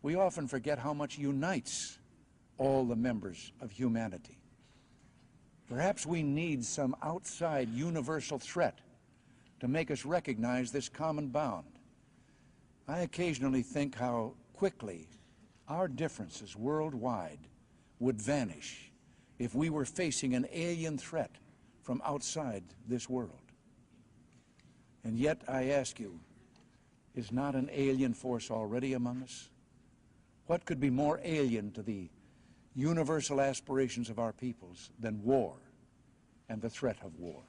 we often forget how much unites all the members of humanity. Perhaps we need some outside universal threat to make us recognize this common bond. I occasionally think how quickly our differences worldwide would vanish if we were facing an alien threat from outside this world. And yet, I ask you, is not an alien force already among us? What could be more alien to the universal aspirations of our peoples than war and the threat of war?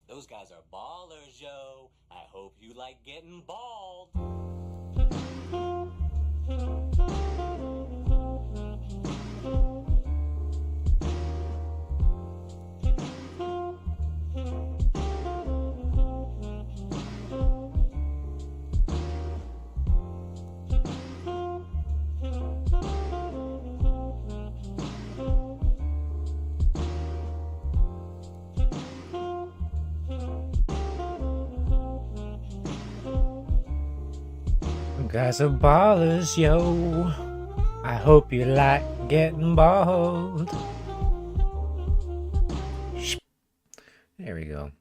Those guys are ballers, yo. I hope you like getting bald. Guys are ballers, yo. I hope you like getting bald. There we go.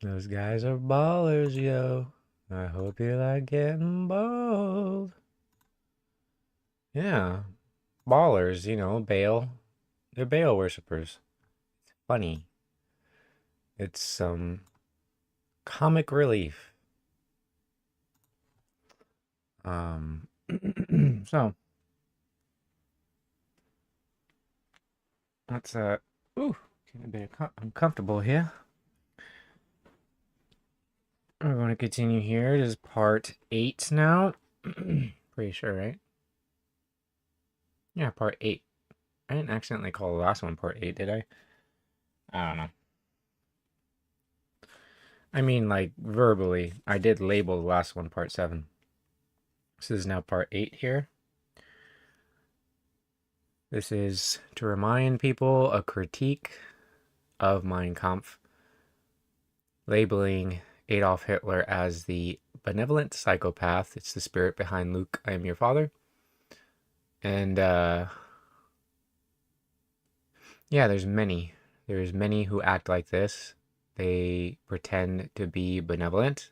Those guys are ballers, yo. I hope you like getting bald. Yeah. Ballers, you know, Baal. They're Baal worshippers. It's funny. It's some comic relief. So let's ooh, getting a bit uncomfortable here. We're going to continue here. It is part 8 now. Pretty sure, right? Yeah, part 8. I didn't accidentally call the last one part 8, did I? I don't know. I mean, like, verbally, I did label the last one part 7. This is now part 8 here. This is, to remind people, a critique of Mein Kampf, labeling Adolf Hitler as the benevolent psychopath. It's the spirit behind Luke, I am your father. And, yeah, there's many. There's many who act like this. They pretend to be benevolent,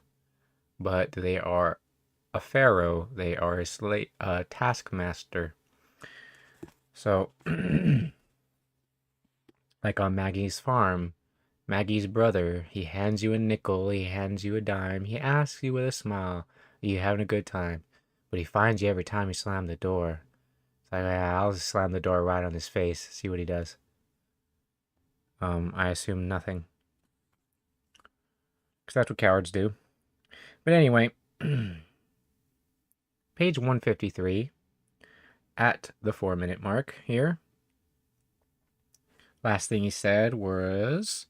but they are a pharaoh. They are a taskmaster. So, like on Maggie's farm, Maggie's brother, he hands you a nickel, he hands you a dime, he asks you with a smile, are you having a good time? But he finds you every time you slam the door. It's like, yeah, I'll just slam the door right on his face, see what he does. I assume nothing. Because that's what cowards do. But anyway, page 153, at the 4-minute mark here. Last thing he said was,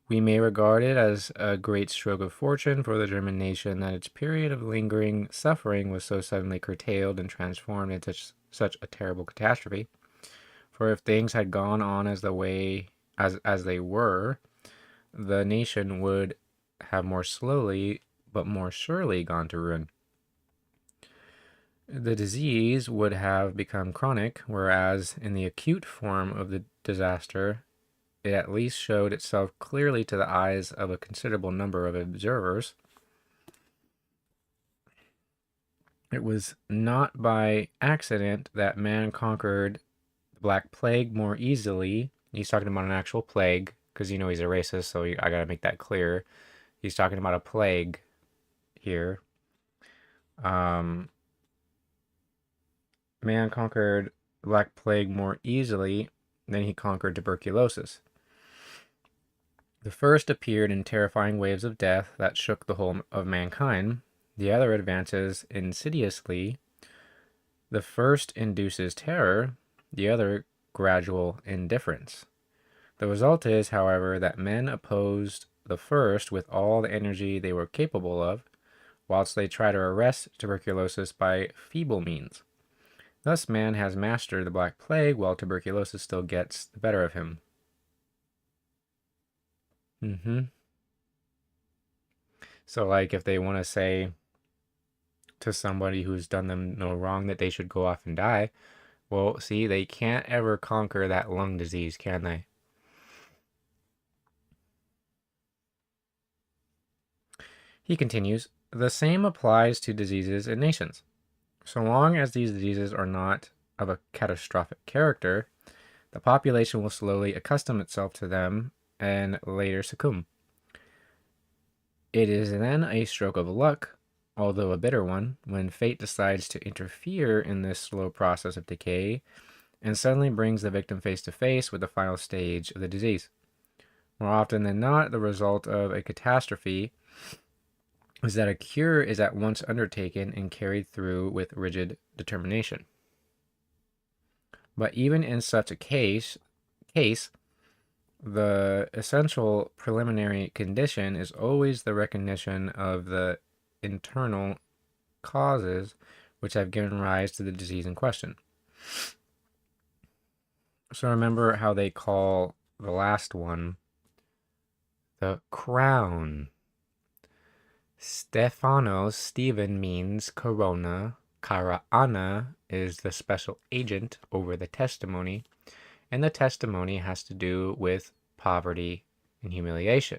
we may regard it as a great stroke of fortune for the German nation that its period of lingering suffering was so suddenly curtailed and transformed into such a terrible catastrophe. For if things had gone on as they were, the nation would have more slowly but more surely gone to ruin. The disease would have become chronic, whereas in the acute form of the disaster, it at least showed itself clearly to the eyes of a considerable number of observers. It was not by accident that man conquered the Black Plague more easily. He's talking about an actual plague, because you know he's a racist, so I gotta make that clear. He's talking about a plague here. Man conquered the Black Plague more easily than he conquered tuberculosis. The first appeared in terrifying waves of death that shook the whole of mankind. The other advances insidiously. The first induces terror, the other gradual indifference. The result is, however, that men opposed the first with all the energy they were capable of, whilst they try to arrest tuberculosis by feeble means. Thus man has mastered the Black Plague, while tuberculosis still gets the better of him. So, like, if they want to say to somebody who's done them no wrong that they should go off and die, well, see, they can't ever conquer that lung disease, can they? He continues, the same applies to diseases in nations. So long as these diseases are not of a catastrophic character, the population will slowly accustom itself to them and later succumb. It is then a stroke of luck, although a bitter one, when fate decides to interfere in this slow process of decay and suddenly brings the victim face to face with the final stage of the disease. More often than not, the result of a catastrophe is that a cure is at once undertaken and carried through with rigid determination. But even in such a case, the essential preliminary condition is always the recognition of the internal causes which have given rise to the disease in question. So remember how they call the last one the crown. Stephen means corona. Karaana is the special agent over the testimony, and the testimony has to do with poverty and humiliation.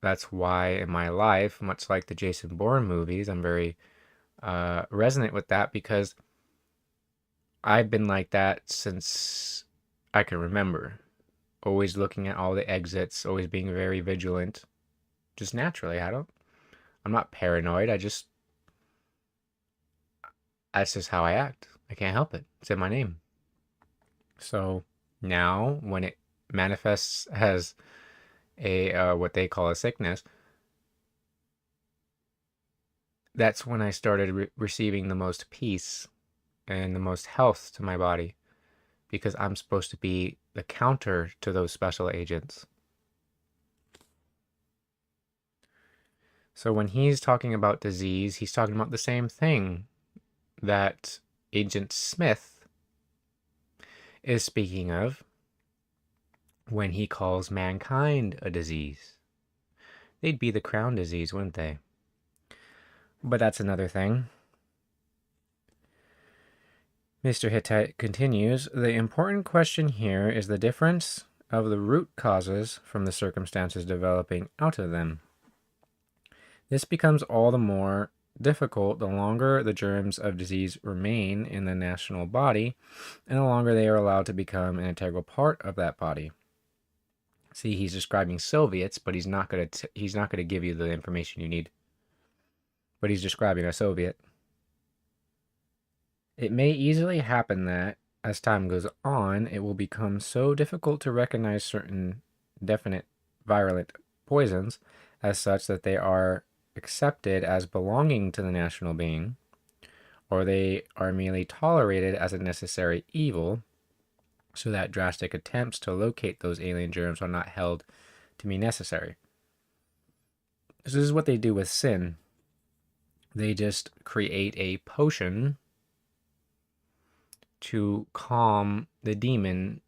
That's why in my life, much like the Jason Bourne movies, I'm very resonant with that, because I've been like that since I can remember. Always looking at all the exits, always being very vigilant. Just naturally, I'm not paranoid. That's just how I act. I can't help it. It's in my name. So now when it manifests as a what they call a sickness, that's when I started receiving the most peace and the most health to my body, because I'm supposed to be the counter to those special agents. So when he's talking about disease, he's talking about the same thing that Agent Smith is speaking of when he calls mankind a disease. They'd be the crown disease, wouldn't they? But that's another thing. Mr. Hittite continues, the important question here is the difference of the root causes from the circumstances developing out of them. This becomes all the more difficult the longer the germs of disease remain in the national body and the longer they are allowed to become an integral part of that body. See, he's describing Soviets, but he's not going to give you the information you need. But he's describing a Soviet. It may easily happen that, as time goes on, it will become so difficult to recognize certain definite virulent poisons as such that they are accepted as belonging to the national being, or they are merely tolerated as a necessary evil, so that drastic attempts to locate those alien germs are not held to be necessary. This is what they do with sin. They just create a potion to calm the demon,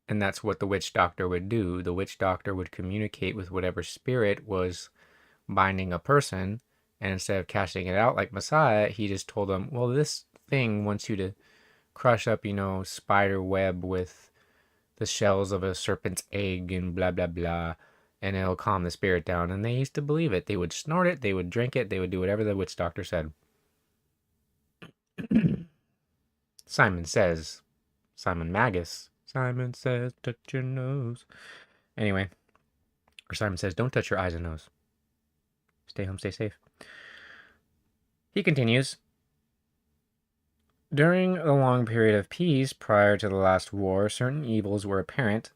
and that's what the witch doctor would do. The witch doctor would communicate with whatever spirit was binding a person, and instead of casting it out like Messiah, he just told them, well, this thing wants you to crush up, spider web with the shells of a serpent's egg and blah, blah, blah, and it'll calm the spirit down. And they used to believe it. They would snort it, they would drink it, they would do whatever the witch doctor said. Simon Magus, Simon says, touch your nose. Anyway, or Simon says, don't touch your eyes and nose. Stay home, stay safe. He continues, during the long period of peace prior to the last war, certain evils were apparent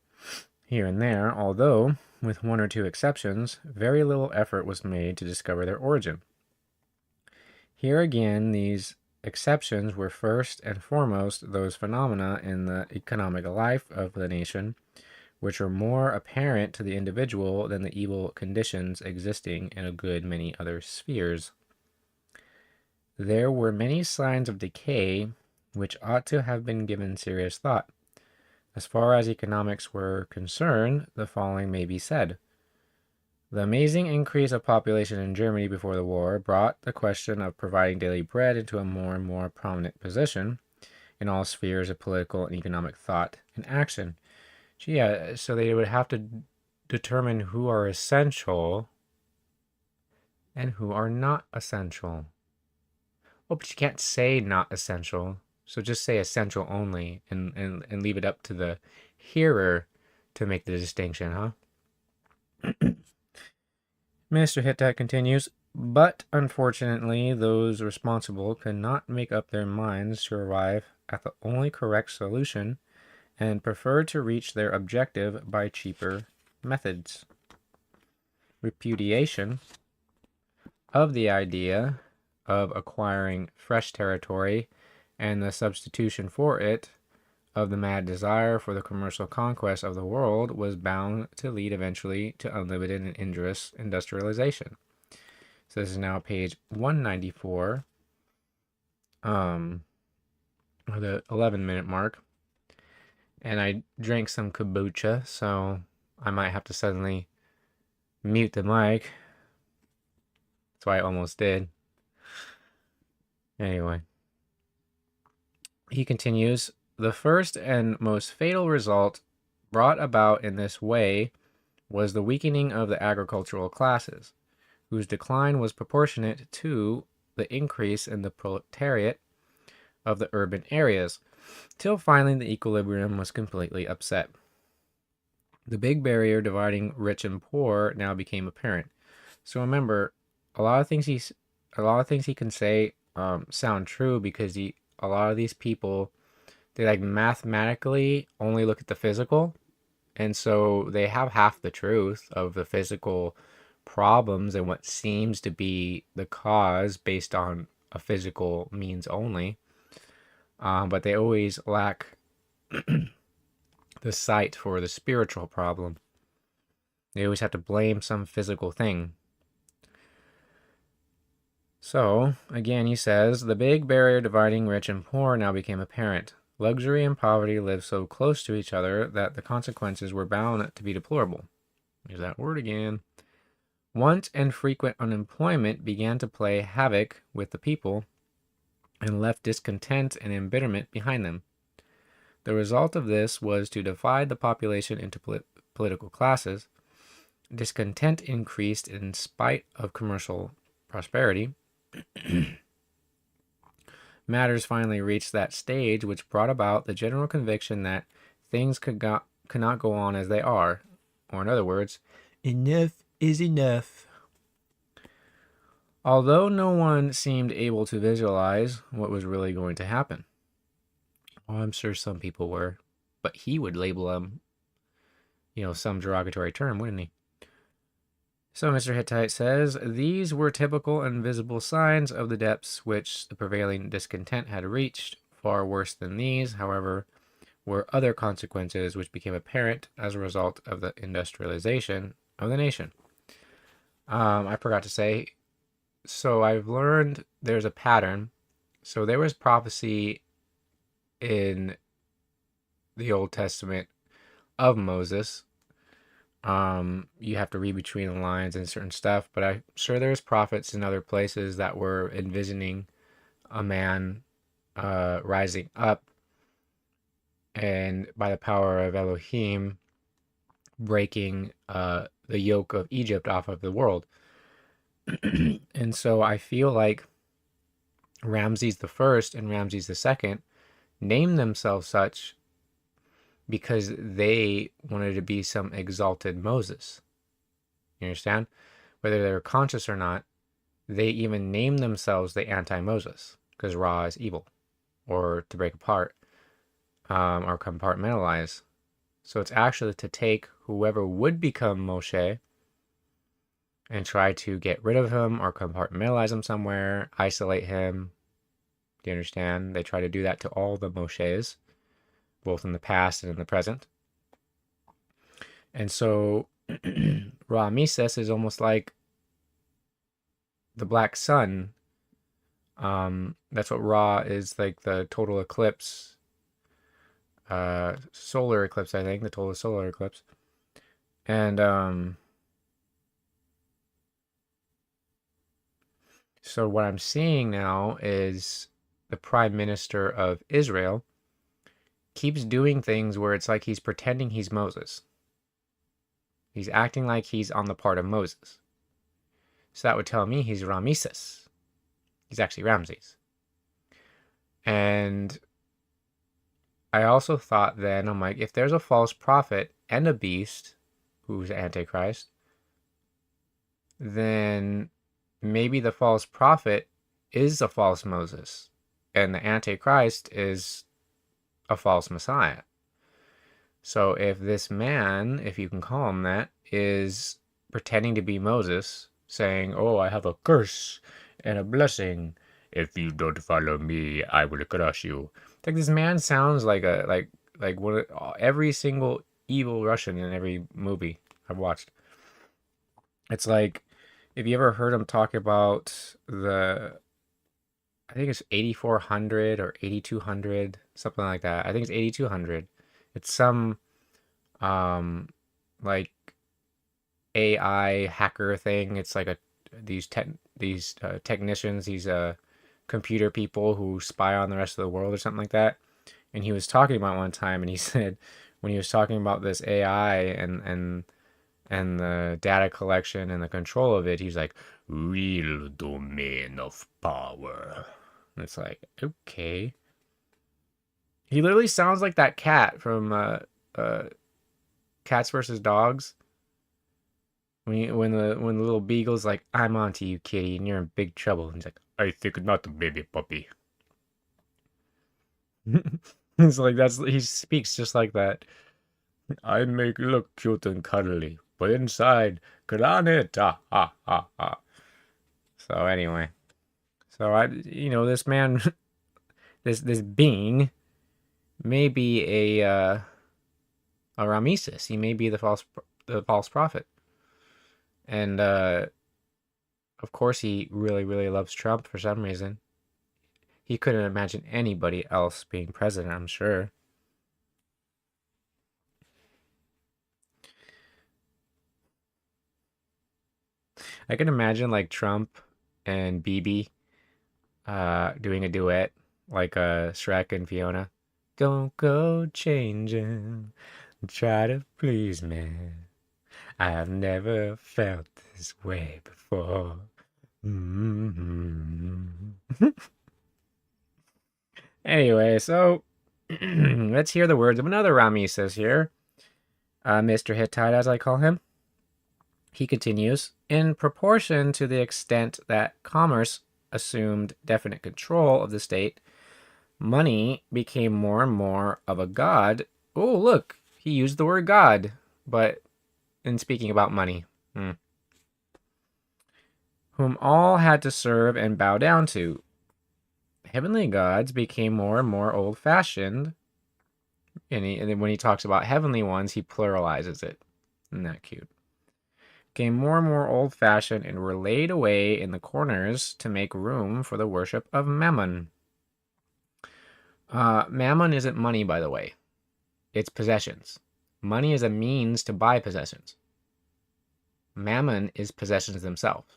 here and there, although, with one or two exceptions, very little effort was made to discover their origin. Here again, these exceptions were first and foremost those phenomena in the economic life of the nation which are more apparent to the individual than the evil conditions existing in a good many other spheres. There were many signs of decay which ought to have been given serious thought. As far as economics were concerned, the following may be said. The amazing increase of population in Germany before the war brought the question of providing daily bread into a more and more prominent position in all spheres of political and economic thought and action. Yeah, so they would have to determine who are essential and who are not essential. Oh, but you can't say not essential. So just say essential only and leave it up to the hearer to make the distinction, huh? Minister Hittite continues, but unfortunately, those responsible could not make up their minds to arrive at the only correct solution and preferred to reach their objective by cheaper methods. Repudiation of the idea of acquiring fresh territory and the substitution for it of the mad desire for the commercial conquest of the world was bound to lead eventually to unlimited and injurious industrialization. So this is now page 194, the 11-minute mark. And I drank some kombucha, so I might have to suddenly mute the mic. That's why I almost did. Anyway. He continues, the first and most fatal result brought about in this way was the weakening of the agricultural classes, whose decline was proportionate to the increase in the proletariat of the urban areas, till finally the equilibrium was completely upset. The big barrier dividing rich and poor now became apparent. So remember, a lot of things he can say sound true because a lot of these people, they like mathematically only look at the physical, and so they have half the truth of the physical problems and what seems to be the cause based on a physical means only. But they always lack the sight for the spiritual problem. They always have to blame some physical thing. So, again, he says, the big barrier dividing rich and poor now became apparent. Luxury and poverty lived so close to each other that the consequences were bound to be deplorable. There's that word again. Want and frequent unemployment began to play havoc with the people and left discontent and embitterment behind them. The result of this was to divide the population into political classes. Discontent increased in spite of commercial prosperity. Matters finally reached that stage which brought about the general conviction that things cannot go on as they are, or in other words, enough is enough. Although no one seemed able to visualize what was really going to happen. Well, I'm sure some people were, but he would label them, some derogatory term, wouldn't he? So Mr. Hittite says, these were typical and visible signs of the depths which the prevailing discontent had reached. Far worse than these, however, were other consequences which became apparent as a result of the industrialization of the nation. I forgot to say, so I've learned there's a pattern. So there was prophecy in the Old Testament of Moses. You have to read between the lines and certain stuff, but I'm sure there's prophets in other places that were envisioning a man rising up and by the power of Elohim breaking the yoke of Egypt off of the world. And so I feel like Ramses the First and Ramses the Second named themselves such because they wanted to be some exalted Moses. You understand? Whether they were conscious or not, they even named themselves the anti-Moses because Ra is evil, or to break apart, or compartmentalize. So it's actually to take whoever would become Moshe and try to get rid of him or compartmentalize him somewhere, isolate him. Do you understand? They try to do that to all the Moshes, both in the past and in the present. And so Ra Mises is almost like the black sun. That's what Ra is, like the total eclipse, solar eclipse, I think, the total solar eclipse. And So what I'm seeing now is the Prime Minister of Israel keeps doing things where it's like he's pretending he's Moses. He's acting like he's on the part of Moses. So that would tell me he's Ramesses. He's actually Ramses. And I also thought then, I'm like, if there's a false prophet and a beast who's Antichrist, then maybe the false prophet is a false Moses and the Antichrist is a false Messiah. So if this man, if you can call him that, is pretending to be Moses, saying, oh, I have a curse and a blessing. If you don't follow me, I will crush you. It's like this man sounds like every single evil Russian in every movie I've watched. It's like, if you ever heard him talk about I think it's 8400 or 8200, something like that. I think it's 8200. It's some like AI hacker thing. It's like these technicians, these computer people who spy on the rest of the world or something like that. And he was talking about one time, and he said when he was talking about this AI and the data collection and the control of it, he's like, real domain of power. And it's like, okay. He literally sounds like that cat from Cats versus Dogs. When the little beagle's like, I'm onto you, kitty, and you're in big trouble. And he's like, I think not, baby puppy. It's like he speaks just like that. I make it look cute and cuddly, but inside, granite. So anyway, this man, this being, may be a Ramesses. He may be the false prophet, and of course he really, really loves Trump for some reason. He couldn't imagine anybody else being president, I'm sure. I can imagine like Trump and BB doing a duet like Shrek and Fiona. Don't go changing, try to please me. I've never felt this way before. Anyway, so let's hear the words of another Ramesses here. Mr. Hittite, as I call him. He continues, in proportion to the extent that commerce assumed definite control of the state, money became more and more of a god. Oh, look, he used the word god, but in speaking about money. Whom all had to serve and bow down to. Heavenly gods became more and more old-fashioned. And when he talks about heavenly ones, he pluralizes it. Isn't that cute? Became more and more old-fashioned and were laid away in the corners to make room for the worship of Mammon. Mammon isn't money, by the way. It's possessions. Money is a means to buy possessions. Mammon is possessions themselves.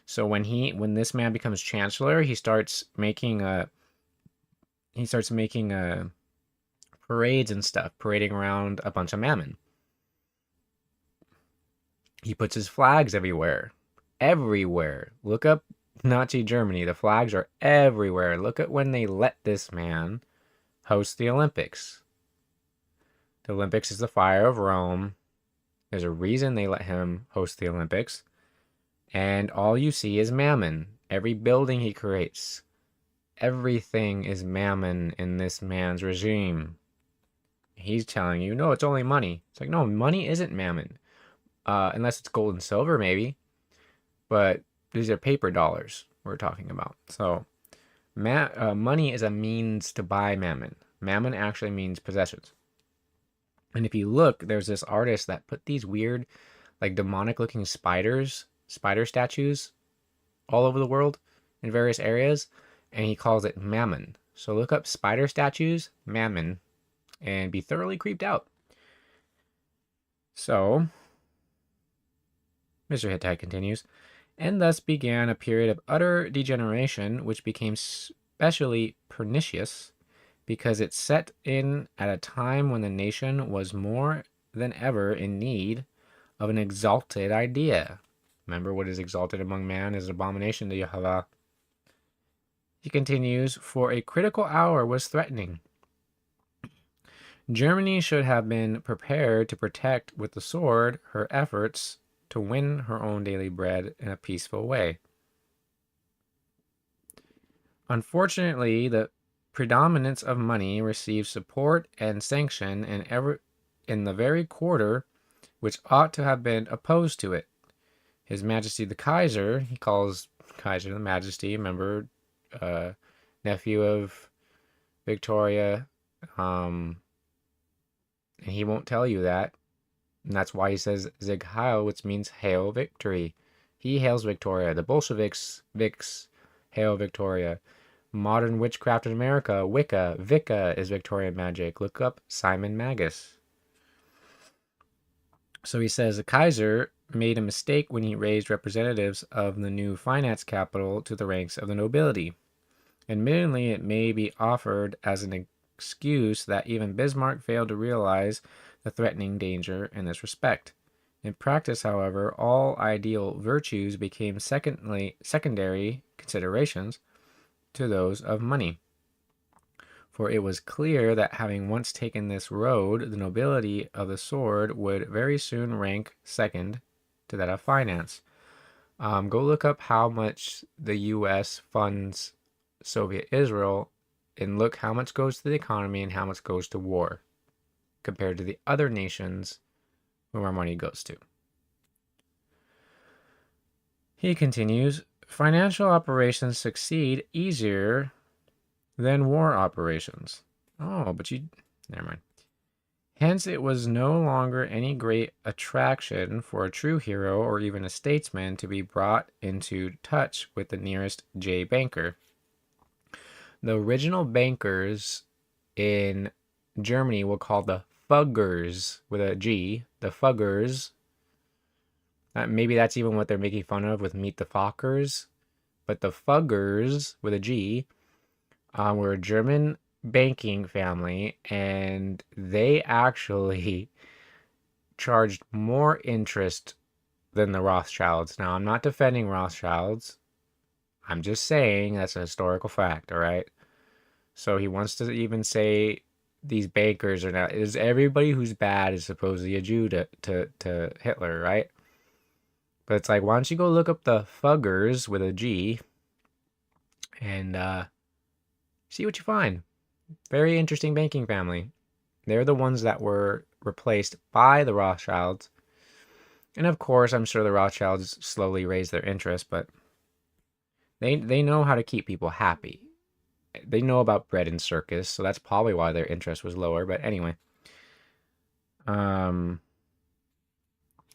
So when this man becomes chancellor, he starts making parades and stuff, parading around a bunch of mammon. He puts his flags everywhere. Everywhere. Look up Nazi Germany. The flags are everywhere. Look at when they let this man host the Olympics. The Olympics is the fire of Rome. There's a reason they let him host the Olympics. And all you see is mammon. Every building he creates. Everything is mammon in this man's regime. He's telling you, no, it's only money. It's like, no, money isn't mammon. Unless it's gold and silver, maybe. But these are paper dollars we're talking about. So money is a means to buy mammon. Mammon actually means possessions. And if you look, there's this artist that put these weird, like demonic-looking spider statues all over the world in various areas, and he calls it mammon. So look up spider statues, mammon, and be thoroughly creeped out. So Mr. Hittite continues, and thus began a period of utter degeneration, which became especially pernicious because it set in at a time when the nation was more than ever in need of an exalted idea. Remember, what is exalted among man is an abomination to Yahovah. He continues, for a critical hour was threatening. Germany should have been prepared to protect with the sword her efforts to win her own daily bread in a peaceful way. Unfortunately, the predominance of money received support and sanction in the very quarter which ought to have been opposed to it. His Majesty the Kaiser, he calls Kaiser the Majesty, remember, nephew of Victoria, and he won't tell you that, and that's why he says Sieg Heil, which means hail victory. He hails Victoria. The Bolsheviks, hail Victoria. Modern witchcraft in America, Wicca, Vicca is Victorian magic. Look up Simon Magus. So he says the Kaiser made a mistake when he raised representatives of the new finance capital to the ranks of the nobility. Admittedly, it may be offered as an excuse that even Bismarck failed to realize the threatening danger in this respect. In practice, however, all ideal virtues became secondary considerations to those of money. For it was clear that having once taken this road, the nobility of the sword would very soon rank second to that of finance. Go look up how much the U.S. funds Soviet Israel and look how much goes to the economy and how much goes to war compared to the other nations where our money goes to. He continues, financial operations succeed easier than war operations. Oh, but never mind. Hence, it was no longer any great attraction for a true hero or even a statesman to be brought into touch with the nearest J banker. The original bankers in Germany were called the Fuggers with a G. The Fuggers. Maybe that's even what they're making fun of with Meet the Fockers. But the Fuggers with a G were a German banking family, and they actually charged more interest than the Rothschilds. Now, I'm not defending Rothschilds. I'm just saying that's a historical fact, all right? So he wants to even say these bankers are not... Is everybody who's bad is supposedly a Jew to Hitler, right? But it's like, why don't you go look up the Fuggers with a G and see what you find. Very interesting banking family. They're the ones that were replaced by the Rothschilds. And of course, I'm sure the Rothschilds slowly raised their interest, but they know how to keep people happy. They know about bread and circus, so that's probably why their interest was lower. But anyway,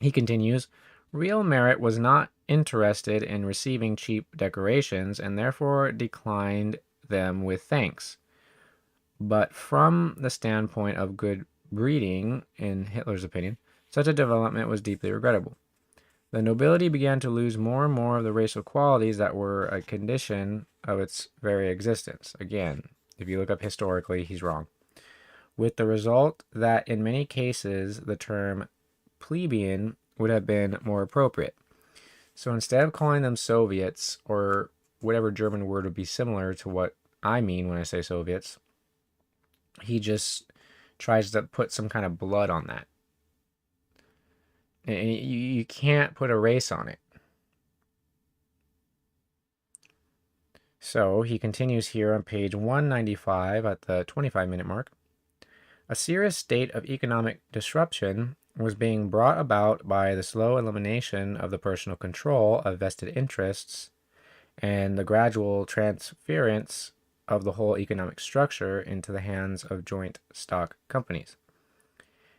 he continues, real merit was not interested in receiving cheap decorations and therefore declined them with thanks. But from the standpoint of good breeding, in Hitler's opinion, such a development was deeply regrettable. The nobility began to lose more and more of the racial qualities that were a condition of its very existence. Again, if you look up historically, he's wrong. With the result that in many cases the term plebeian would have been more appropriate. So instead of calling them Soviets, or whatever German word would be similar to what I mean when I say Soviets, he just tries to put some kind of blood on that. And you can't put a race on it. So he continues here on page 195 at the 25-minute mark. A serious state of economic disruption was being brought about by the slow elimination of the personal control of vested interests and the gradual transference of the whole economic structure into the hands of joint stock companies.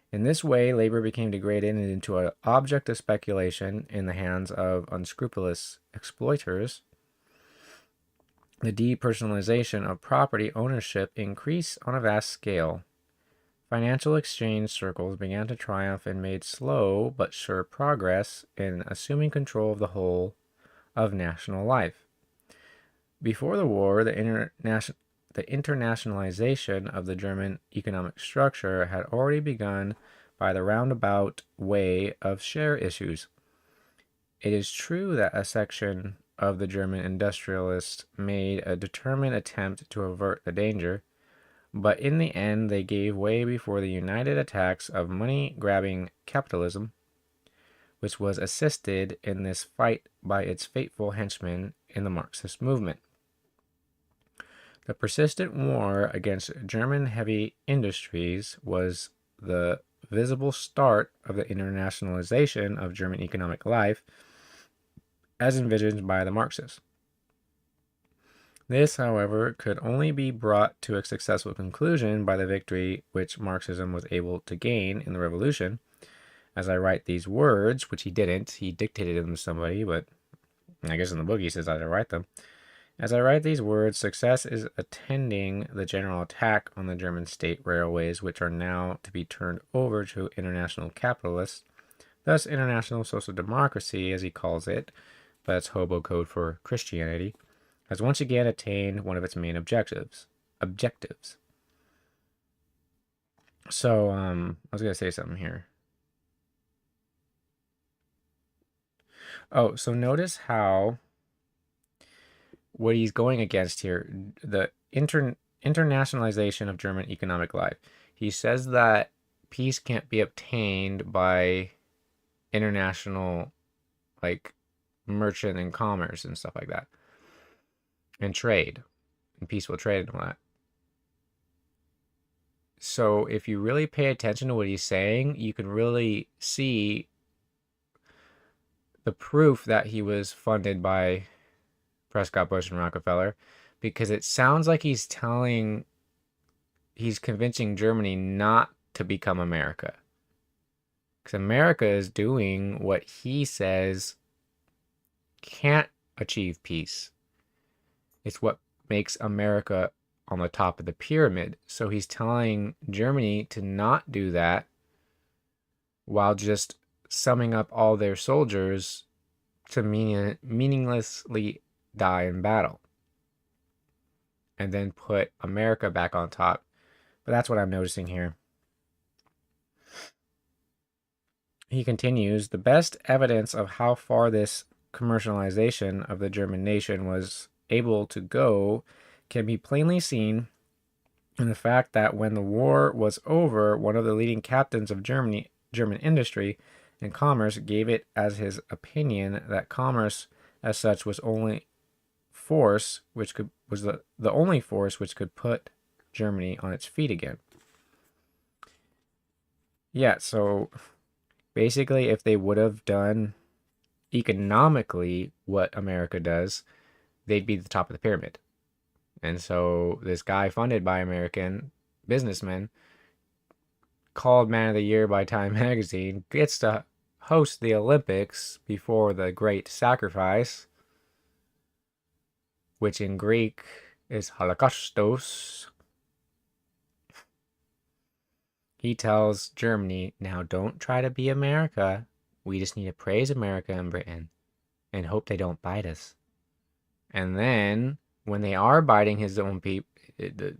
In this way, labor became degraded into an object of speculation in the hands of unscrupulous exploiters. The depersonalization of property ownership increased on a vast scale. Financial exchange circles began to triumph and made slow but sure progress in assuming control of the whole of national life. Before the war, the internationalization of the German economic structure had already begun by the roundabout way of share issues. It is true that a section of the German industrialists made a determined attempt to avert the danger, but in the end they gave way before the united attacks of money-grabbing capitalism, which was assisted in this fight by its faithful henchmen in the Marxist movement. The persistent war against German heavy industries was the visible start of the internationalization of German economic life as envisioned by the Marxists. This, however, could only be brought to a successful conclusion by the victory which Marxism was able to gain in the Revolution. As I write these words, which he didn't, he dictated them to somebody, but I guess in the book he says I write them. As I write these words, success is attending the general attack on the German state railways, which are now to be turned over to international capitalists. Thus, international social democracy, as he calls it, but that's hobo code for Christianity, has once again attained one of its main objectives. So, I was going to say something here. Oh, so notice how what he's going against here, the internationalization of German economic life. He says that peace can't be obtained by international, like, merchant and commerce and stuff like that, and trade, and peaceful trade and all that. So if you really pay attention to what he's saying, you can really see the proof that he was funded by Prescott Bush and Rockefeller, because it sounds like he's convincing Germany not to become America. Because America is doing what he says can't achieve peace. It's what makes America on the top of the pyramid. So he's telling Germany to not do that while just summing up all their soldiers to meaninglessly die in battle, and then put America back on top. But that's what I'm noticing here. He continues, the best evidence of how far this commercialization of the German nation was able to go can be plainly seen in the fact that when the war was over, one of the leading captains of German industry and commerce gave it as his opinion that commerce as such was only force which was the only force which could put Germany on its feet again. Yeah, so basically if they would have done economically what America does, they'd be at the top of the pyramid. And so this guy funded by American businessmen, called Man of the Year by Time magazine, gets to host the Olympics before the Great Sacrifice, which in Greek is Holocaustos. He tells Germany, now don't try to be America. We just need to praise America and Britain and hope they don't bite us. And then when they are biting his own people,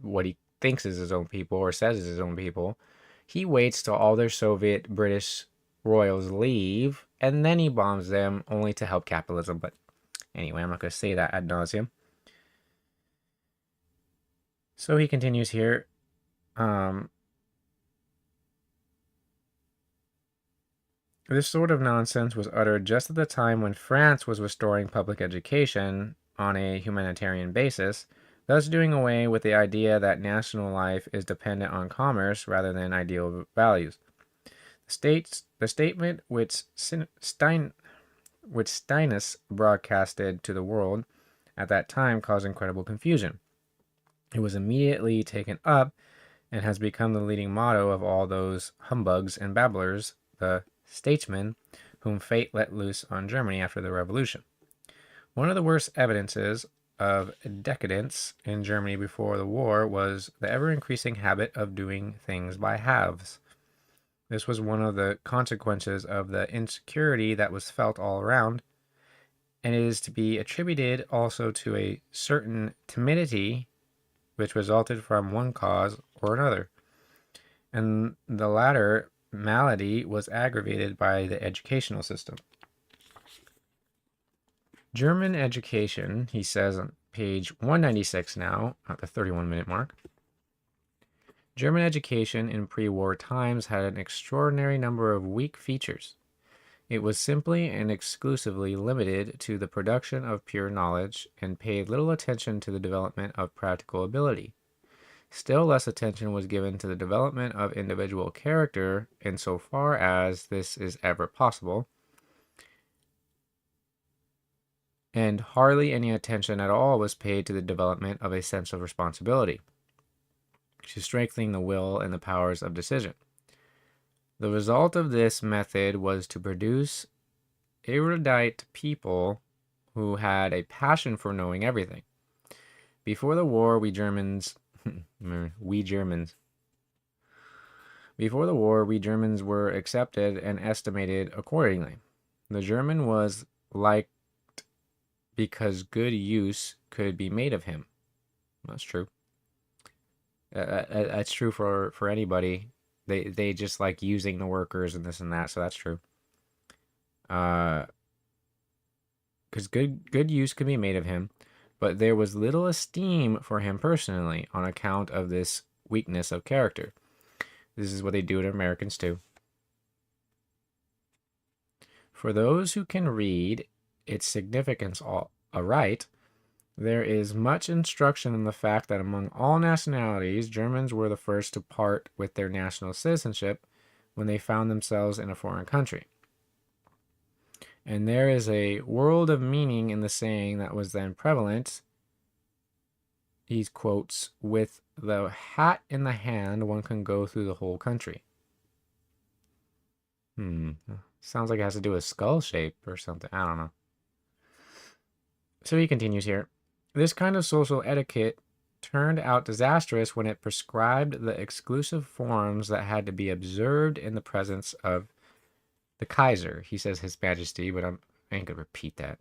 what he thinks is his own people or says is his own people, he waits till all their Soviet British royals leave, and then he bombs them only to help capitalism. But anyway, I'm not going to say that ad nauseum. So he continues here. This sort of nonsense was uttered just at the time when France was restoring public education on a humanitarian basis, thus doing away with the idea that national life is dependent on commerce rather than ideal values. The statement which Steines broadcasted to the world at that time caused incredible confusion. It was immediately taken up and has become the leading motto of all those humbugs and babblers, the statesmen, whom fate let loose on Germany after the Revolution. One of the worst evidences of decadence in Germany before the war was the ever-increasing habit of doing things by halves. This was one of the consequences of the insecurity that was felt all around, and it is to be attributed also to a certain timidity which resulted from one cause or another. And the latter malady was aggravated by the educational system. German education, he says on page 196 now, at the 31-minute mark. German education in pre-war times had an extraordinary number of weak features. It was simply and exclusively limited to the production of pure knowledge and paid little attention to the development of practical ability. Still less attention was given to the development of individual character insofar as this is ever possible, and hardly any attention at all was paid to the development of a sense of responsibility, to strengthening the will and the powers of decision. The result of this method was to produce erudite people who had a passion for knowing everything. Before the war, we Germans were accepted and estimated accordingly. The German was liked because good use could be made of him. That's true. That's true for anybody. They just like using the workers and this and that, so that's true. Because good use could be made of him, but there was little esteem for him personally on account of this weakness of character. This is what they do to Americans too. For those who can read its significance aright, there is much instruction in the fact that among all nationalities, Germans were the first to part with their national citizenship when they found themselves in a foreign country. And there is a world of meaning in the saying that was then prevalent. He quotes, "With the hat in the hand, one can go through the whole country." Sounds like it has to do with skull shape or something. I don't know. So he continues here. This kind of social etiquette turned out disastrous when it prescribed the exclusive forms that had to be observed in the presence of the Kaiser. He says His Majesty, but I ain't going to repeat that.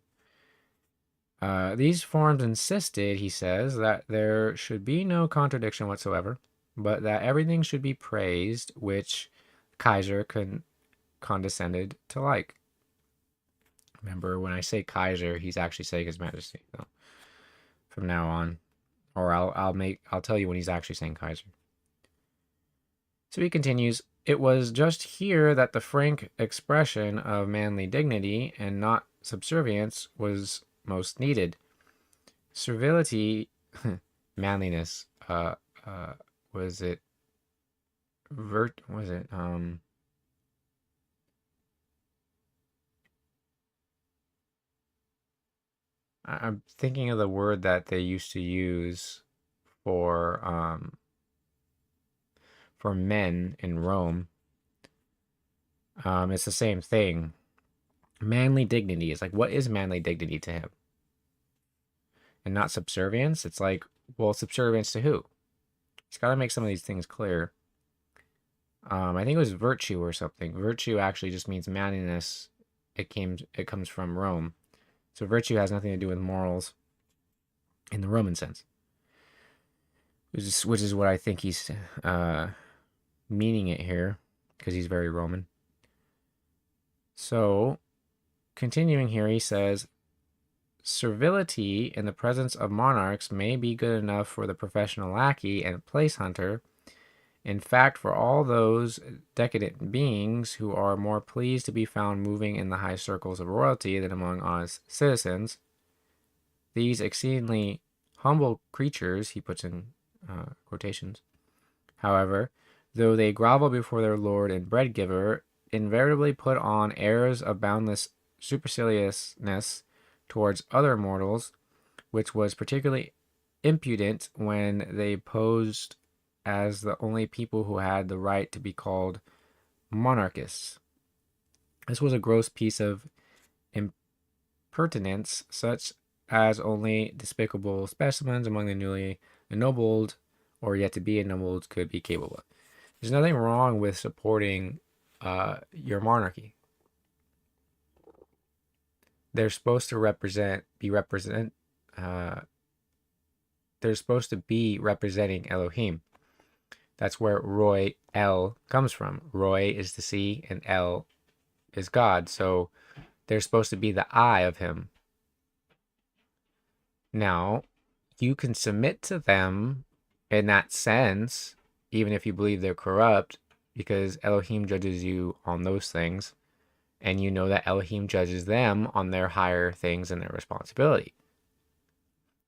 These forms insisted, he says, that there should be no contradiction whatsoever, but that everything should be praised which Kaiser condescended to like. Remember, when I say Kaiser, he's actually saying His Majesty. So from now on, or I'll tell you when he's actually saying Kaiser. So he continues. It was just here that the frank expression of manly dignity and not subservience was most needed. Servility, manliness, was it I'm thinking of the word that they used to use for men in Rome. It's the same thing. Manly dignity is like, what is manly dignity to him? And not subservience. It's like, well, subservience to who? He's got to make some of these things clear. I think it was virtue or something. Virtue actually just means manliness. It comes from Rome. So virtue has nothing to do with morals in the Roman sense. Which is what I think he's meaning it here, because he's very Roman. So, continuing here, he says, servility in the presence of monarchs may be good enough for the professional lackey and place hunter. In fact, for all those decadent beings who are more pleased to be found moving in the high circles of royalty than among honest citizens, these exceedingly humble creatures, he puts in quotations, however, though they grovel before their lord and bread giver, invariably put on airs of boundless superciliousness towards other mortals, which was particularly impudent when they posed as the only people who had the right to be called monarchists. This was a gross piece of impertinence, such as only despicable specimens among the newly ennobled or yet to be ennobled could be capable of. There's nothing wrong with supporting your monarchy. they're supposed to they're supposed to be representing Elohim. That's where Roy El comes from. Roy is the sea and El is God. So they're supposed to be the eye of him. Now, you can submit to them in that sense, even if you believe they're corrupt, because Elohim judges you on those things, and you know that Elohim judges them on their higher things and their responsibility.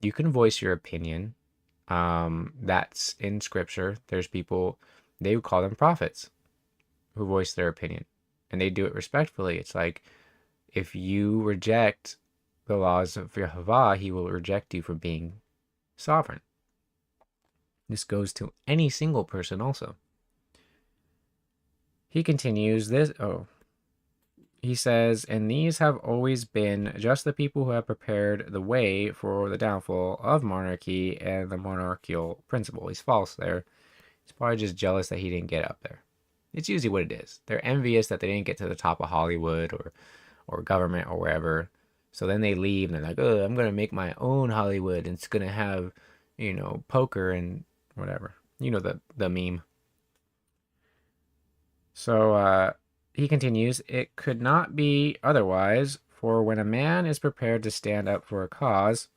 You can voice your opinion. That's in scripture. There's people, they would call them prophets, who voice their opinion, and they do it respectfully. It's like, if you reject the laws of Yahovah, he will reject you for being sovereign. This goes to any single person also. He continues this. He says, and these have always been just the people who have prepared the way for the downfall of monarchy and the monarchical principle. He's false there. He's probably just jealous that he didn't get up there. It's usually what it is. They're envious that they didn't get to the top of Hollywood or government or wherever. So then they leave and they're like, oh, I'm going to make my own Hollywood. And it's going to have, poker and whatever. The meme. So he continues, it could not be otherwise, for when a man is prepared to stand up for a cause,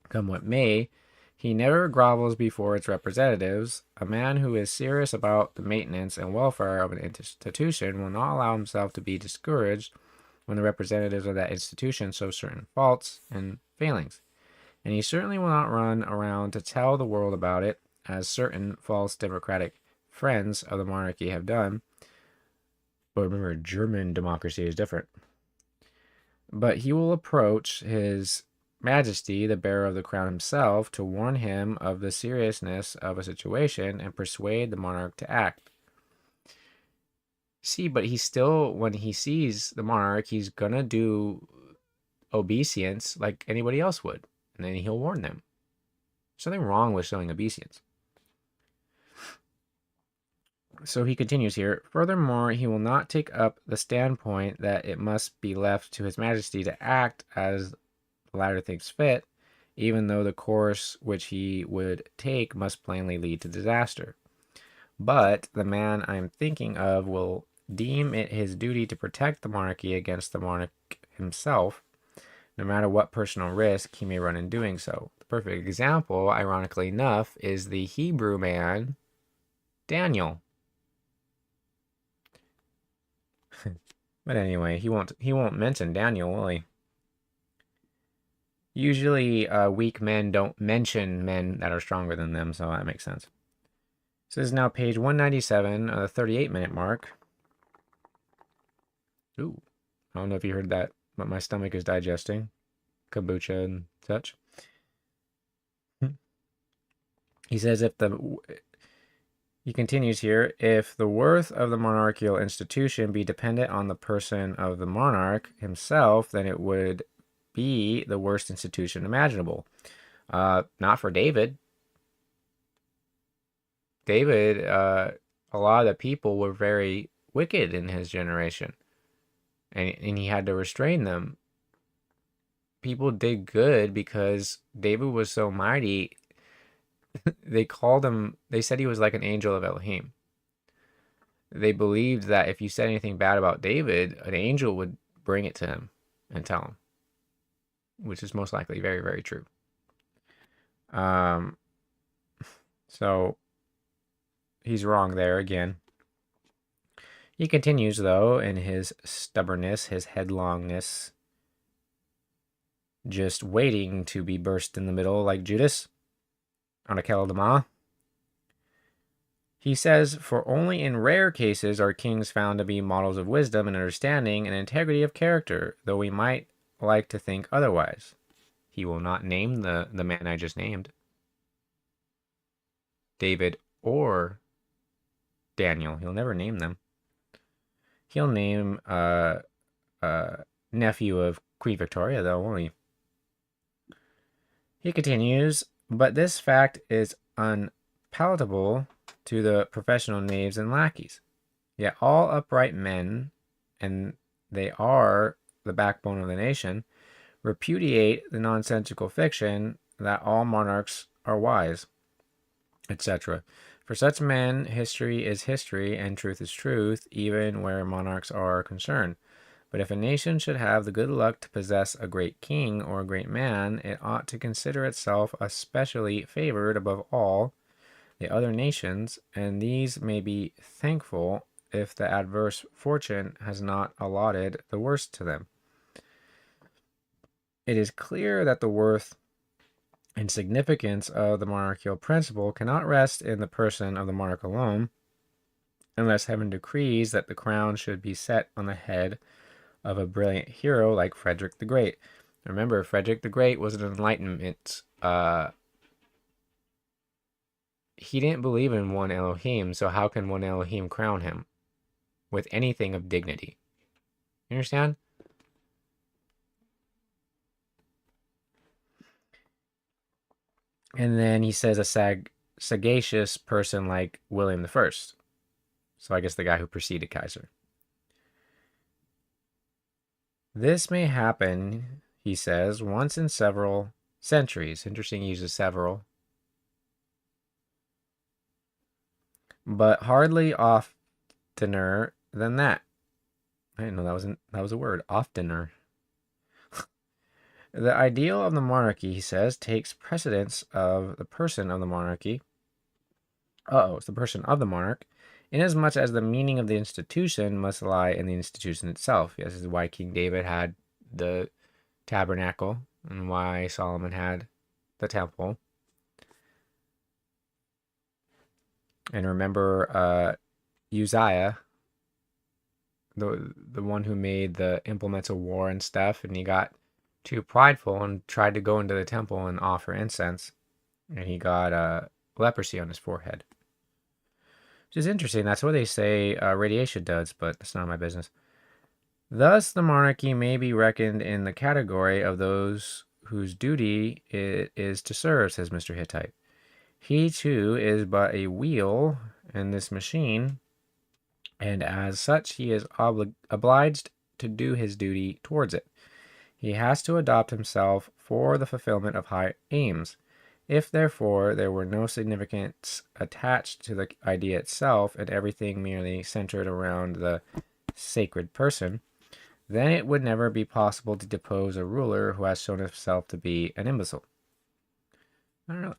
come what may, he never grovels before its representatives. A man who is serious about the maintenance and welfare of an institution will not allow himself to be discouraged when the representatives of that institution show certain faults and failings. And he certainly will not run around to tell the world about it, as certain false democratic friends of the monarchy have done. But remember, German democracy is different. But he will approach his Majesty, the bearer of the crown himself, to warn him of the seriousness of a situation and persuade the monarch to act. See, but he's still, when he sees the monarch, he's gonna do obeisance like anybody else would, and then he'll warn them. There's nothing wrong with showing obeisance. So he continues here. Furthermore, he will not take up the standpoint that it must be left to his Majesty to act as the latter thinks fit, even though the course which he would take must plainly lead to disaster. But the man I am thinking of will deem it his duty to protect the monarchy against the monarch himself, no matter what personal risk he may run in doing so. The perfect example, ironically enough, is the Hebrew man, Daniel. But anyway, he won't mention Daniel, will he? Usually, weak men don't mention men that are stronger than them, so that makes sense. This is now page 197, the 38-minute mark. Ooh, I don't know if you heard that, but my stomach is digesting kombucha and such. He says he continues here, if the worth of the monarchical institution be dependent on the person of the monarch himself, then it would be the worst institution imaginable. Not for David. David, a lot of the people were very wicked in his generation, and he had to restrain them. People did good because David was so mighty. They said he was like an angel of Elohim. They believed that if you said anything bad about David, an angel would bring it to him and tell him, which is most likely very, very true. So he's wrong there again. He continues, though, in his stubbornness, his headlongness, just waiting to be burst in the middle like Judas on a Keldama. He says, for only in rare cases are kings found to be models of wisdom and understanding and integrity of character, though we might like to think otherwise. He will not name the man I just named, David or Daniel. He'll never name them. He'll name nephew of Queen Victoria, though, won't he? He continues, but this fact is unpalatable to the professional knaves and lackeys. Yet all upright men, and they are the backbone of the nation, repudiate the nonsensical fiction that all monarchs are wise, etc. For such men, history is history and truth is truth, even where monarchs are concerned. But if a nation should have the good luck to possess a great king or a great man, it ought to consider itself especially favored above all the other nations, and these may be thankful if the adverse fortune has not allotted the worst to them. It is clear that the worth and significance of the monarchical principle cannot rest in the person of the monarch alone, unless heaven decrees that the crown should be set on the head of a brilliant hero like Frederick the Great. Remember, Frederick the Great was an Enlightenment. He didn't believe in one Elohim, so how can one Elohim crown him with anything of dignity? You understand? And then he says a sagacious person like William I. So I guess the guy who preceded Kaiser. This may happen, he says, once in several centuries. Interesting, he uses several. But hardly oftener than that. I didn't know that was a word. Oftener. The ideal of the monarchy, he says, takes precedence of the person of the monarchy. It's the person of the monarch, inasmuch as the meaning of the institution must lie in the institution itself. Yes, this is why King David had the tabernacle and why Solomon had the temple. And remember Uzziah, the one who made the implements of war and stuff, and he got too prideful and tried to go into the temple and offer incense, and he got leprosy on his forehead. Which is interesting. That's what they say radiation does, but that's none of my business. Thus, the monarchy may be reckoned in the category of those whose duty it is to serve, says Mr. Hittite. He, too, is but a wheel in this machine, and as such he is obliged to do his duty towards it. He has to adopt himself for the fulfillment of high aims. If, therefore, there were no significance attached to the idea itself, and everything merely centered around the sacred person, then it would never be possible to depose a ruler who has shown himself to be an imbecile. I don't know.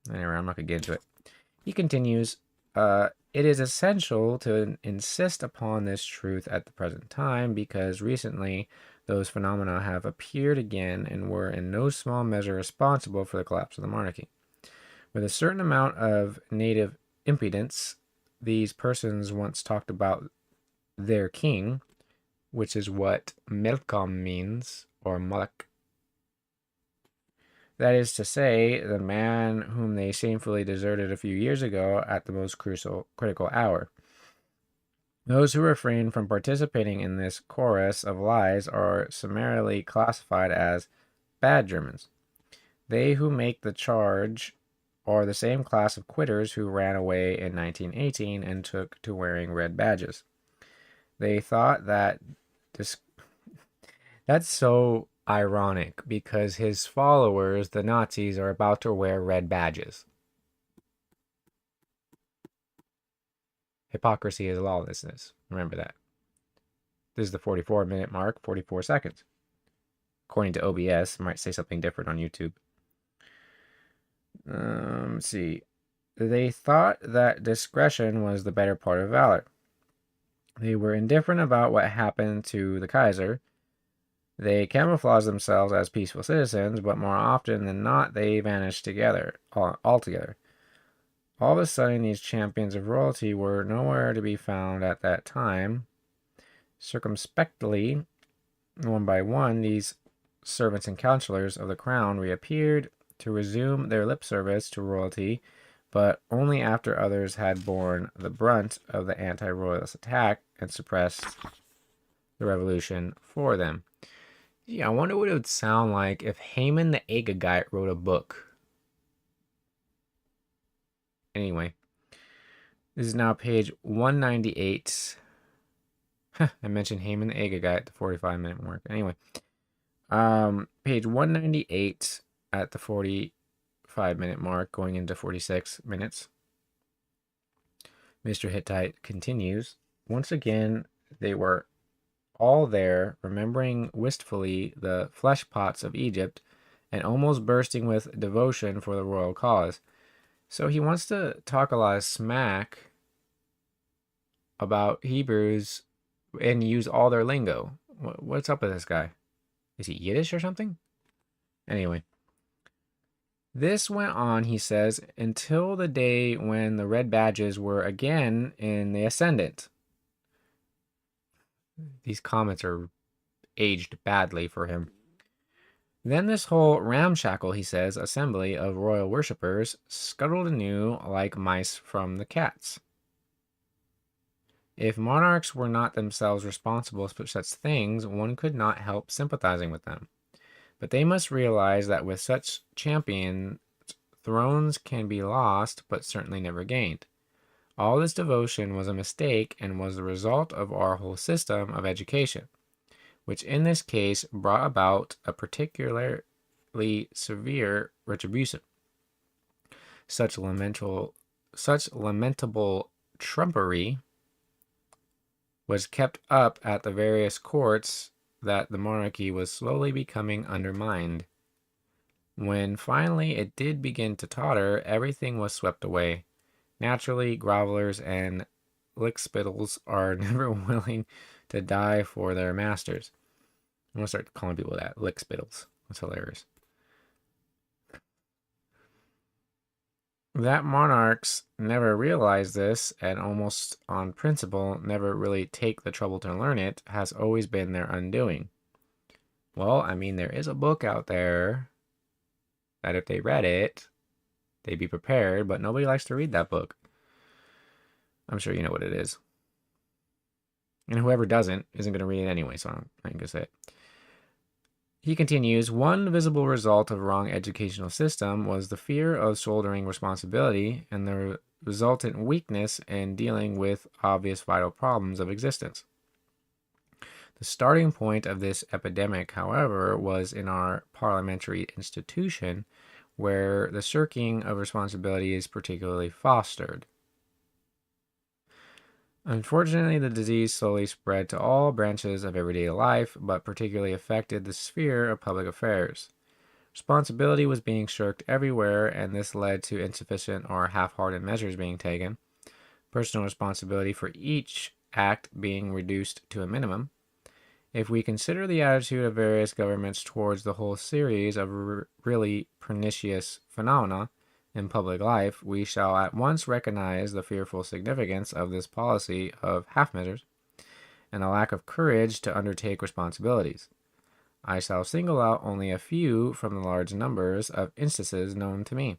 Anyway, I'm not going to get into it. He continues, it is essential to insist upon this truth at the present time, because recently those phenomena have appeared again and were in no small measure responsible for the collapse of the monarchy. With a certain amount of native impudence, these persons once talked about their king, which is what Melkam means, or Malak. That is to say, the man whom they shamefully deserted a few years ago at the most critical hour. Those who refrain from participating in this chorus of lies are summarily classified as bad Germans. They who make the charge are the same class of quitters who ran away in 1918 and took to wearing red badges. They thought that that's so ironic, because his followers, the Nazis, are about to wear red badges. Hypocrisy is lawlessness. Remember that. This is the 44-minute mark, 44 seconds. According to OBS, it might say something different on YouTube. Let's see. They thought that discretion was the better part of valor. They were indifferent about what happened to the Kaiser. They camouflaged themselves as peaceful citizens, but more often than not, they vanished altogether. All of a sudden, these champions of royalty were nowhere to be found at that time. Circumspectly, one by one, these servants and counselors of the crown reappeared to resume their lip service to royalty, but only after others had borne the brunt of the anti-royalist attack and suppressed the revolution for them. Yeah, I wonder what it would sound like if Haman the Agagite wrote a book. Anyway, this is now page 198. I mentioned Haman the Agagite at the 45-minute mark. Anyway, page 198 at the 45-minute mark, going into 46 minutes. Mr. Hittite continues. Once again, they were all there, remembering wistfully the flesh pots of Egypt and almost bursting with devotion for the royal cause. So he wants to talk a lot of smack about Hebrews and use all their lingo. What's up with this guy? Is he Yiddish or something? Anyway. This went on, he says, until the day when the red badges were again in the ascendant. These comments are aged badly for him. Then this whole ramshackle, he says, assembly of royal worshippers scuttled anew like mice from the cats. If monarchs were not themselves responsible for such things, one could not help sympathizing with them. But they must realize that with such champions, thrones can be lost, but certainly never gained. All this devotion was a mistake and was the result of our whole system of education, which in this case brought about a particularly severe retribution. Such lamentable trumpery was kept up at the various courts that the monarchy was slowly becoming undermined. When finally it did begin to totter, everything was swept away. Naturally, grovelers and lickspittles are never willing to die for their masters. I'm going to start calling people that, lickspittles. That's hilarious. That monarchs never realize this, and almost on principle never really take the trouble to learn it, has always been their undoing. Well, I mean, there is a book out there that if they read it, they'd be prepared, but nobody likes to read that book. I'm sure you know what it is. And whoever doesn't isn't going to read it anyway, so I'm not going to say it. He continues, one visible result of a wrong educational system was the fear of shouldering responsibility and the resultant weakness in dealing with obvious vital problems of existence. The starting point of this epidemic, however, was in our parliamentary institution, where the shirking of responsibility is particularly fostered. Unfortunately, the disease slowly spread to all branches of everyday life, but particularly affected the sphere of public affairs. Responsibility was being shirked everywhere, and this led to insufficient or half-hearted measures being taken, personal responsibility for each act being reduced to a minimum. If we consider the attitude of various governments towards the whole series of really pernicious phenomena in public life, we shall at once recognize the fearful significance of this policy of half measures and a lack of courage to undertake responsibilities. I shall single out only a few from the large numbers of instances known to me.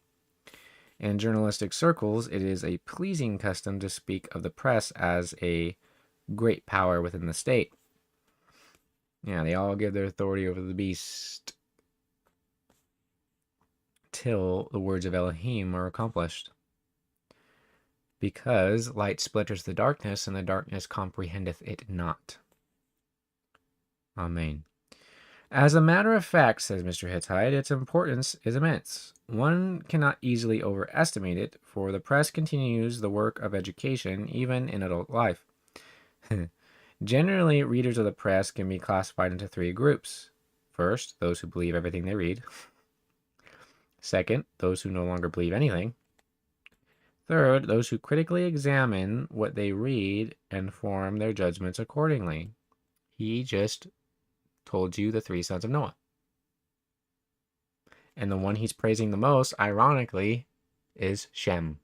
In journalistic circles, it is a pleasing custom to speak of the press as a great power within the state. Yeah, they all give their authority over the beast till the words of Elohim are accomplished. Because light splitters the darkness, and the darkness comprehendeth it not. Amen. As a matter of fact, says Mr. Hittite, its importance is immense. One cannot easily overestimate it, for the press continues the work of education even in adult life. Generally, readers of the press can be classified into three groups. First, those who believe everything they read. Second, those who no longer believe anything. Third, those who critically examine what they read and form their judgments accordingly. He just told you the three sons of Noah. And the one he's praising the most, ironically, is Shem.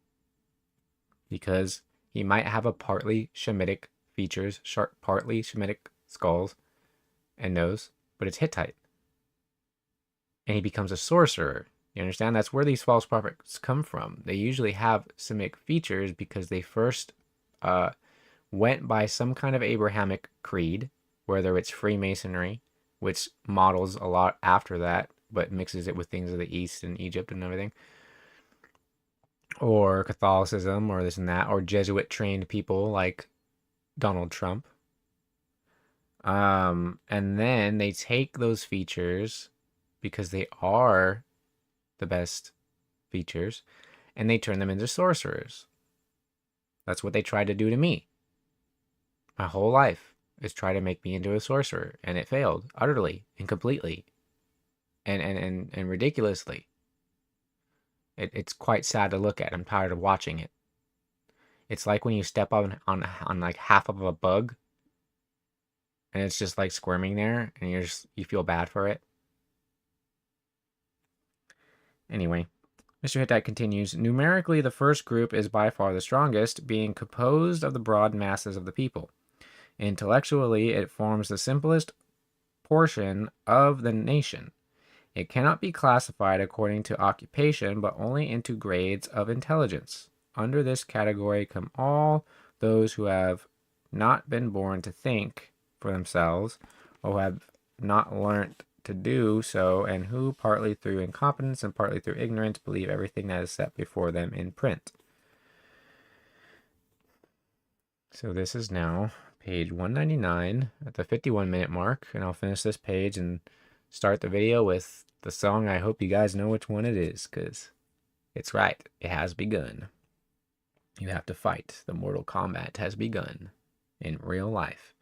Because he might have a partly Shemitic features, partly Shemitic skulls and nose, but it's Hittite. And he becomes a sorcerer. You understand? That's where these false prophets come from. They usually have Semitic features because they first went by some kind of Abrahamic creed, whether it's Freemasonry, which models a lot after that, but mixes it with things of the East and Egypt and everything, or Catholicism, or this and that, or Jesuit-trained people like Donald Trump, And then they take those features, because they are the best features, and they turn them into sorcerers. That's what they tried to do to me. My whole life is try to make me into a sorcerer, and it failed utterly and completely and ridiculously. It's quite sad to look at. I'm tired of watching it. It's like when you step on like half of a bug, and it's just like squirming there, and you feel bad for it. Anyway, Mr. Hittite continues, numerically the first group is by far the strongest, being composed of the broad masses of the people. Intellectually, it forms the simplest portion of the nation. It cannot be classified according to occupation, but only into grades of intelligence. Under this category come all those who have not been born to think for themselves, or who have not learnt to do so, and who, partly through incompetence and partly through ignorance, believe everything that is set before them in print. So this is now page 199 at the 51-minute mark, and I'll finish this page and start the video with the song. I hope you guys know which one it is, because it's right. It has begun. You have to fight. The mortal combat has begun in real life.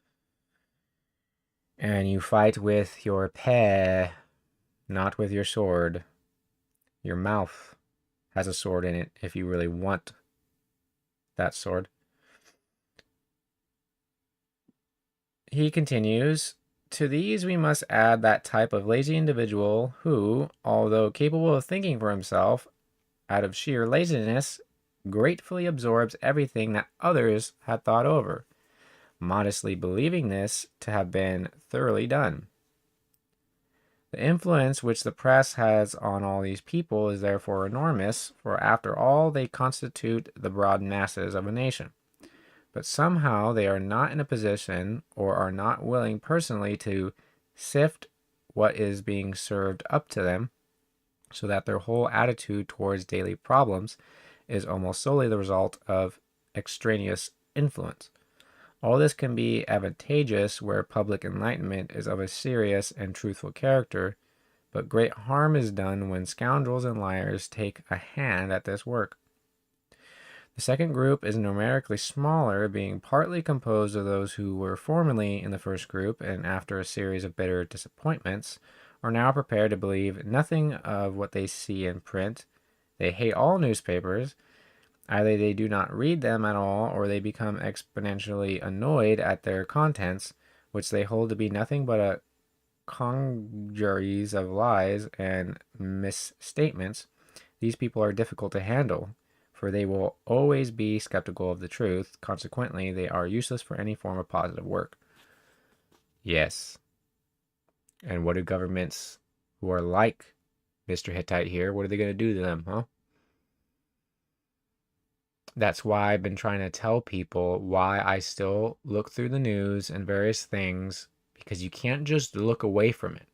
And you fight with your peh, not with your sword. Your mouth has a sword in it if you really want that sword. He continues, to these we must add that type of lazy individual who, although capable of thinking for himself, out of sheer laziness, gratefully absorbs everything that others had thought over, modestly believing this to have been thoroughly done. The influence which the press has on all these people is therefore enormous, for after all they constitute the broad masses of a nation. But somehow they are not in a position, or are not willing personally to sift what is being served up to them, so that their whole attitude towards daily problems is almost solely the result of extraneous influence. All this can be advantageous where public enlightenment is of a serious and truthful character, but great harm is done when scoundrels and liars take a hand at this work. The second group is numerically smaller, being partly composed of those who were formerly in the first group, and after a series of bitter disappointments, are now prepared to believe nothing of what they see in print. They hate all newspapers. Either they do not read them at all, or they become exponentially annoyed at their contents, which they hold to be nothing but a congeries of lies and misstatements. These people are difficult to handle, for they will always be skeptical of the truth. Consequently, they are useless for any form of positive work. Yes. And what do governments who are like Mr. Hittite here, what are they going to do to them, huh? That's why I've been trying to tell people why I still look through the news and various things, because you can't just look away from it.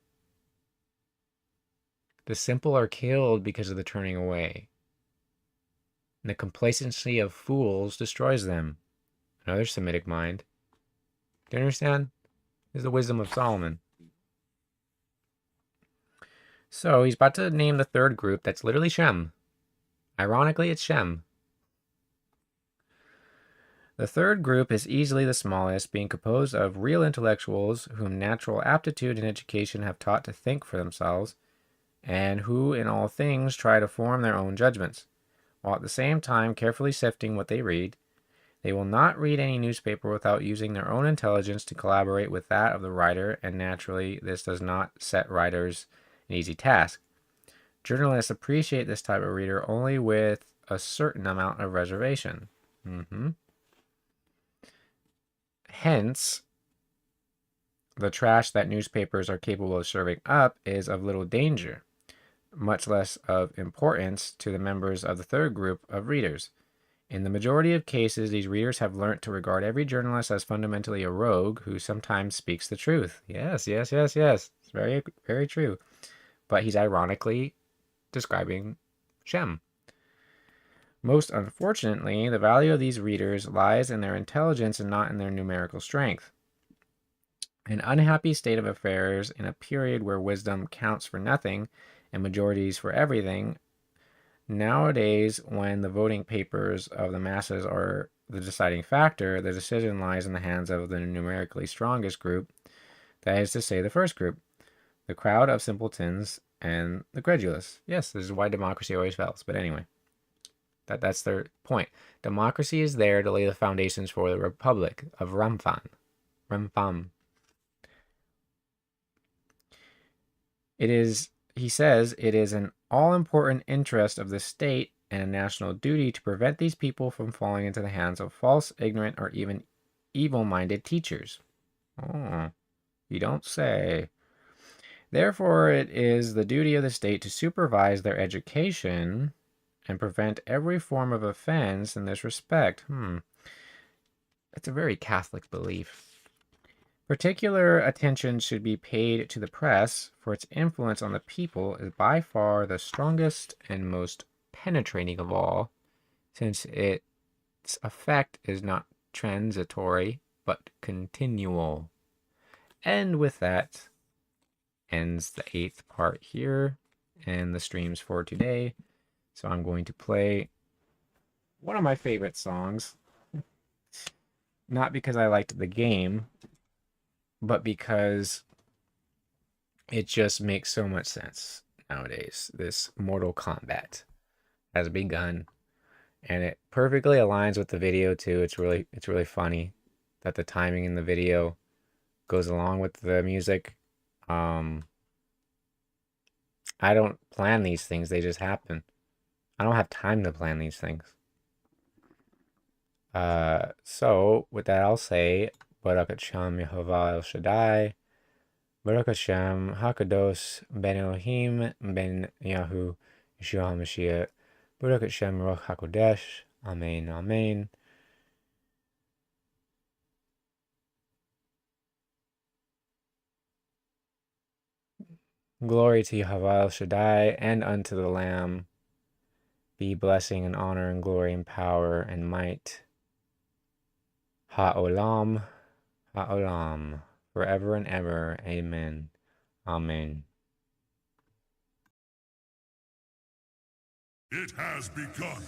The simple are killed because of the turning away. And the complacency of fools destroys them. Another Semitic mind. Do you understand? This is the wisdom of Solomon. So he's about to name the third group that's literally Shem. Ironically, it's Shem. The third group is easily the smallest, being composed of real intellectuals whom natural aptitude and education have taught to think for themselves, and who in all things try to form their own judgments, while at the same time carefully sifting what they read. They will not read any newspaper without using their own intelligence to collaborate with that of the writer, and naturally this does not set writers an easy task. Journalists appreciate this type of reader only with a certain amount of reservation. Hence, the trash that newspapers are capable of serving up is of little danger, much less of importance to the members of the third group of readers. In the majority of cases, these readers have learnt to regard every journalist as fundamentally a rogue who sometimes speaks the truth. Yes. It's very, very true. But he's ironically describing Shem. Most unfortunately, the value of these readers lies in their intelligence and not in their numerical strength. An unhappy state of affairs in a period where wisdom counts for nothing and majorities for everything. Nowadays, when the voting papers of the masses are the deciding factor, the decision lies in the hands of the numerically strongest group, that is to say, the first group, the crowd of simpletons and the credulous. Yes, this is why democracy always fails. But anyway, that's their point. Democracy is there to lay the foundations for the Republic of Rampham. It is, he says, it is an all-important interest of the state and a national duty to prevent these people from falling into the hands of false, ignorant, or even evil-minded teachers. Oh, you don't say. Therefore, it is the duty of the state to supervise their education and prevent every form of offense in this respect. That's a very Catholic belief. Particular attention should be paid to the press, for its influence on the people is by far the strongest and most penetrating of all, since its effect is not transitory, but continual. And with that ends the 8th part here and the streams for today. So I'm going to play one of my favorite songs, not because I liked the game, but because it just makes so much sense nowadays. This Mortal Kombat has begun, and it perfectly aligns with the video too. It's really funny that the timing in the video goes along with the music. I don't plan these things, they just happen. I don't have time to plan these things. So with that, I'll say Baruch Hashem Yahovah El Shaddai, Baruch Hashem Hakadosh Ben Elohim Ben Yahu Yeshua HaMashiach, Baruch Hashem Ruach HaKodesh. Amen, amen. Glory to Yahovah El Shaddai, and unto the Lamb be blessing and honor and glory and power and might. Ha'olam, ha'olam, forever and ever. Amen. Amen. It has begun.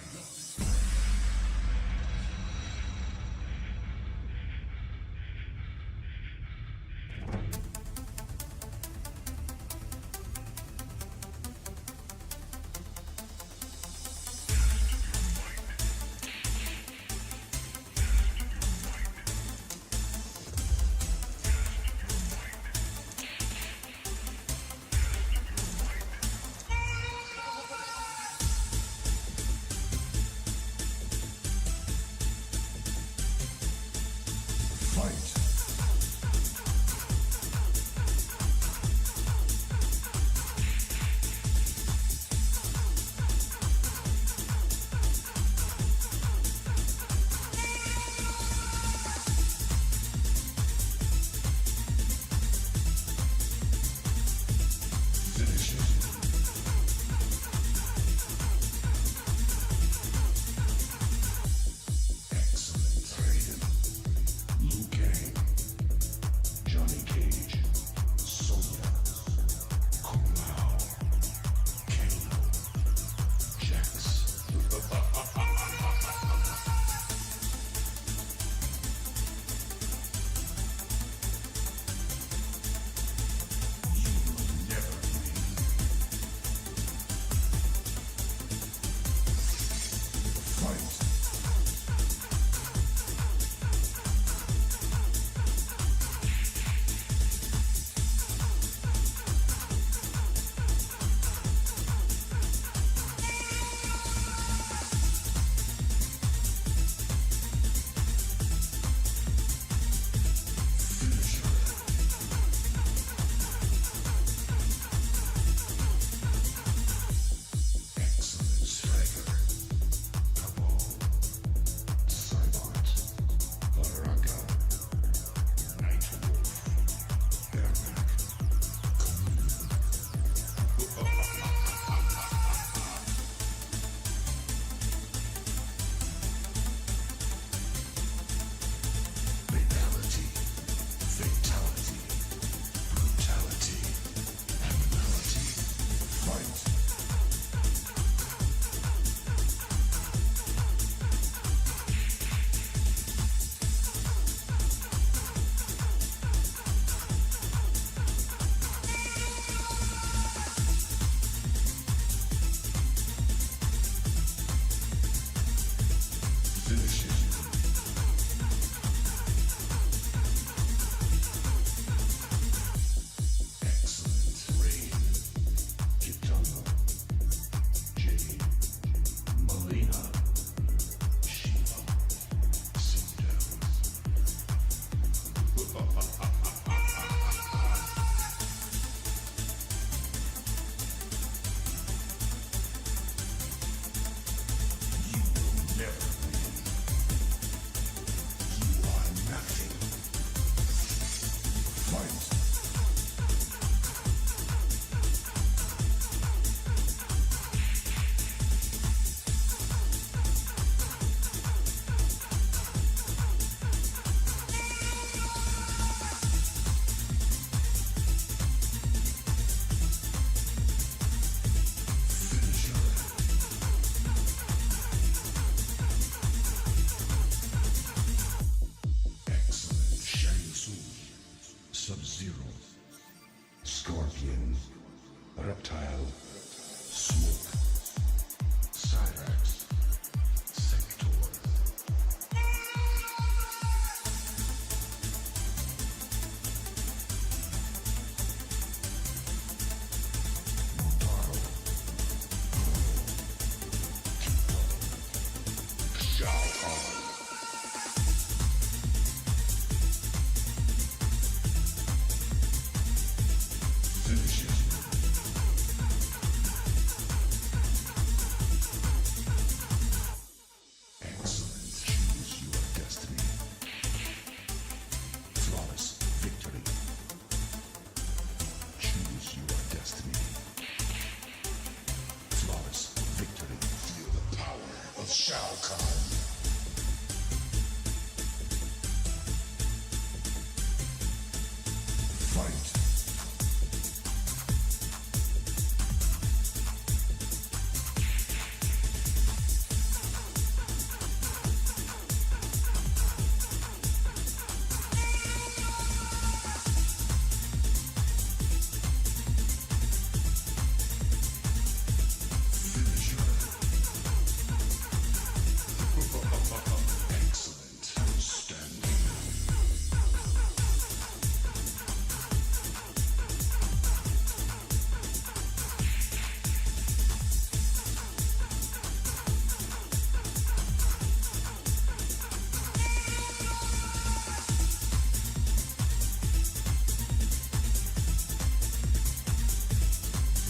reptile, smoke, Cyrax, sector. Mutaro, Yahovah. Finish it. Excellent. Choose your destiny. Flawless victory. Choose your destiny. Flawless victory. Feel the power of Shao Kahn. Fight. Finisher. Excellent. Outstanding.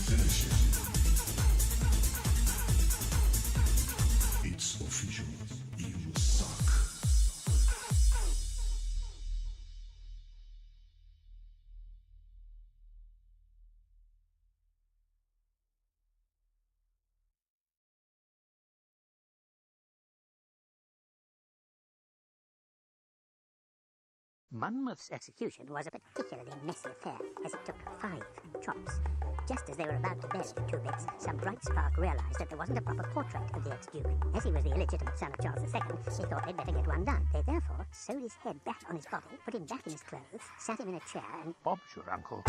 Finish it. It's official. You suck. Monmouth's execution was a particularly messy affair, as it took 5 chops. Just as they were about to bury the 2 bits, some bright spark realised that there wasn't a proper portrait of the ex-duke. As he was the illegitimate son of Charles II, they thought they'd better get one done. They therefore sewed his head back on his bottle, put him back in his clothes, sat him in a chair, and Bob's your uncle.